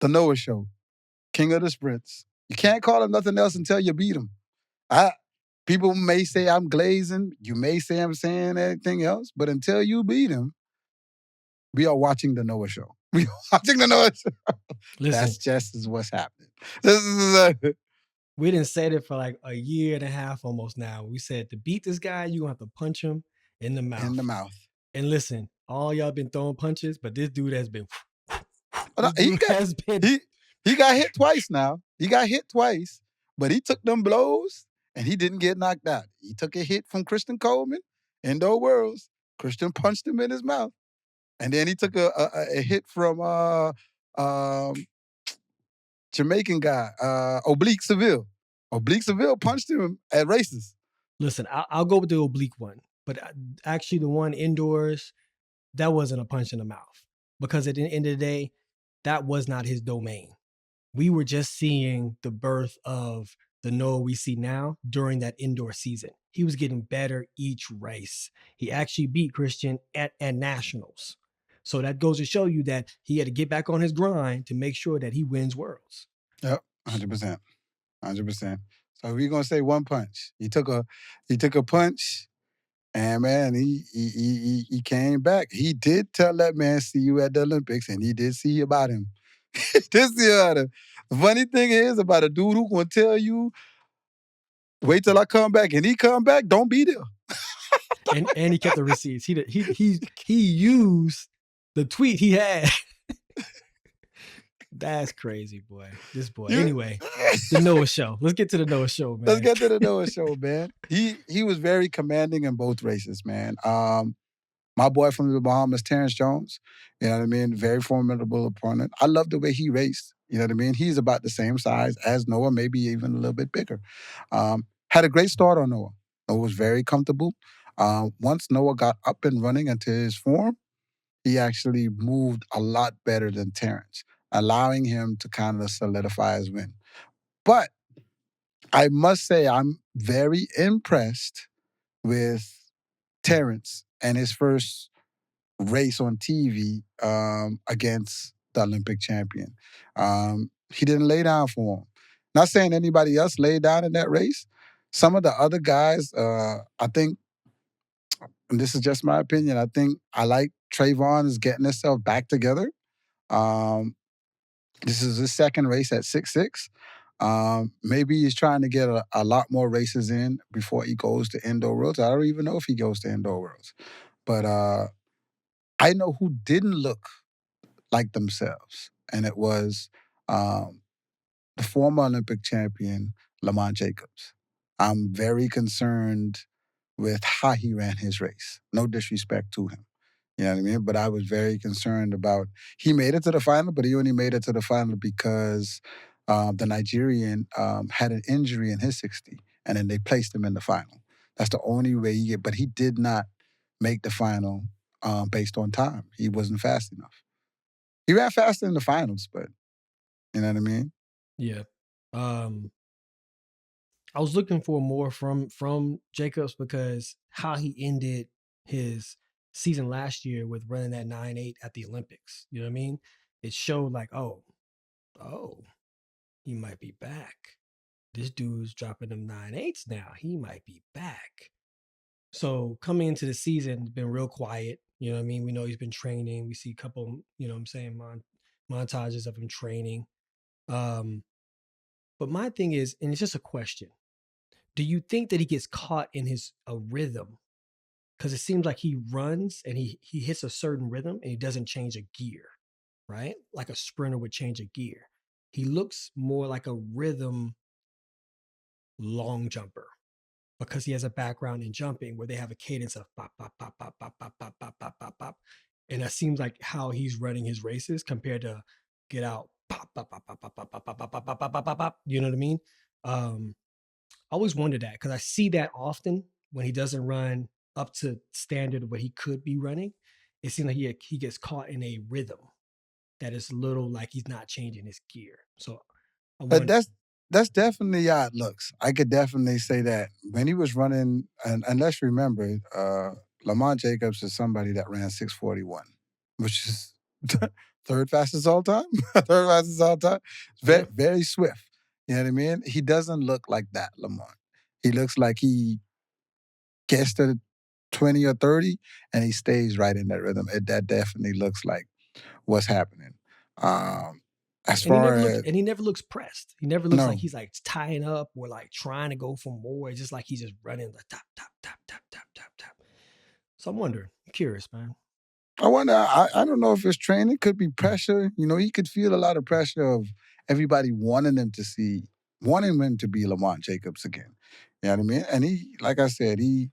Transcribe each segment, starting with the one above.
the Noah Show, king of the sprints. You can't call him nothing else until you beat him. People may say I'm glazing. You may say I'm saying anything else, but until you beat him, we are watching the Noah Show. We are watching the Noah Show. Listen, That's just what's happening. This is we didn't say it for like a year and a half almost now. We said to beat this guy, you're going to have to punch him in the mouth. in the mouth. And listen, all y'all been throwing punches, but this dude has been. He got hit twice now. He got hit twice, but he took them blows and he didn't get knocked out. He took a hit from Christian Coleman, Indoor Worlds. Christian punched him in his mouth. And then he took a hit from Jamaican guy, Oblique Seville. Oblique Seville punched him at races. Listen, I'll go with the oblique one, but actually the one indoors, that wasn't a punch in the mouth, because at the end of the day, that was not his domain. We were just seeing the birth of the Noah we see now during that indoor season. He was getting better each race. He actually beat Christian at Nationals. So that goes to show you that he had to get back on his grind to make sure that he wins Worlds. Yep, 100%. 100%. So we're gonna say one punch. He took a punch, and man, he came back. He did tell that man, "See you at the Olympics," and he did see about him. He did see about him. The funny thing is about a dude who gonna tell you, "Wait till I come back," and he come back, don't be there. And he kept the receipts. He used the tweet he had. That's crazy, boy. This boy. Anyway, the Noah Show. Let's get to the Noah Show, man. Let's get to the Noah Show, man. He was very commanding in both races, man. My boy from the Bahamas, Terrence Jones, you know what I mean? Very formidable opponent. I love the way he raced. You know what I mean? He's about the same size as Noah, maybe even a little bit bigger. Had a great start on Noah. Noah was very comfortable. Once Noah got up and running into his form, he actually moved a lot better than Terrence, allowing him to kind of solidify his win. But I must say I'm very impressed with Terrence and his first race on TV against the Olympic champion. He didn't lay down for him. Not saying anybody else laid down in that race. Some of the other guys, I think, and this is just my opinion, I like Trayvon is getting himself back together. This is his second race at 6'6". Maybe he's trying to get a lot more races in before he goes to Indoor Worlds. I don't even know if he goes to Indoor Worlds. But I know who didn't look like themselves, and it was the former Olympic champion, Marcel Jacobs. I'm very concerned with how he ran his race. No disrespect to him. You know what I mean? But I was very concerned about, he made it to the final, but he only made it to the final because the Nigerian had an injury in his 60, and then they placed him in the final. That's the only way but he did not make the final based on time. He wasn't fast enough. He ran faster in the finals, but you know what I mean? Yeah. I was looking for more from Jacobs, because how he ended his season last year with running that 9.8 at the Olympics. You know what I mean? It showed like, oh, he might be back. This dude's dropping them 9.8s now. He might be back. So coming into the season, it's been real quiet. You know what I mean? We know he's been training. We see a couple, you know what I'm saying, montages of him training. But my thing is, and it's just a question, do you think that he gets caught in a rhythm? Because it seems like he runs and he hits a certain rhythm and he doesn't change a gear, right? Like a sprinter would change a gear. He looks more like a rhythm long jumper, because he has a background in jumping where they have a cadence of pop, pop, pop, pop, pop, pop, pop, pop, pop, pop, pop. And that seems like how he's running his races compared to get out, pop, pop, pop, pop, pop, pop, pop, pop, pop, pop, pop, pop, pop, pop. You know what I mean? I always wondered that, because I see that often when he doesn't run up to standard of what he could be running. It seems like he gets caught in a rhythm that is little like he's not changing his gear. So But that's definitely how it looks. I could definitely say that. When he was running, and let's remember, Marcel Jacobs is somebody that ran 6:41, which is third fastest all time. Third fastest all time. Very, Yeah. very swift. You know what I mean? He doesn't look like that, Lamont. He looks like he gets to 20 or 30 and he stays right in that rhythm. That definitely looks like what's happening. Um, as far as And he never looks pressed. He never looks like no, he's like tying up or like trying to go for more. It's just like he's just running the tap, tap, tap, tap, tap, tap, tap. So I'm wondering, I'm curious, man. I wonder. I don't know if it's training. Could be pressure. You know, he could feel a lot of pressure of everybody wanting him to be Lamont Jacobs again. You know what I mean? And he, like I said, he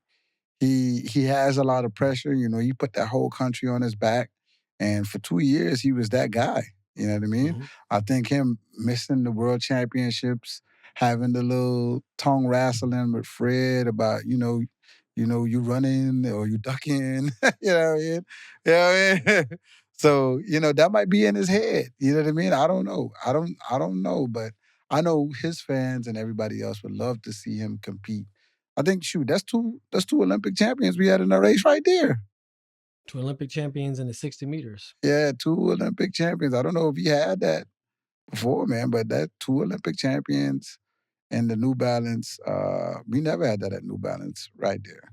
has a lot of pressure. You know, he put that whole country on his back, and for 2 years he was that guy. You know what I mean? Hmm. I think him missing the world championships, having the little tongue wrestling with Fred about you running or you ducking. You know what I mean? You know what I mean? So that might be in his head. You know what I mean? I don't know. I don't know, but I know his fans and everybody else would love to see him compete. I think, shoot, that's two Olympic champions we had in the race right there. Two Olympic champions in the 60 meters. Yeah, two Olympic champions. I don't know if he had that before, man, but that two Olympic champions and the New Balance, we never had that at New Balance right there.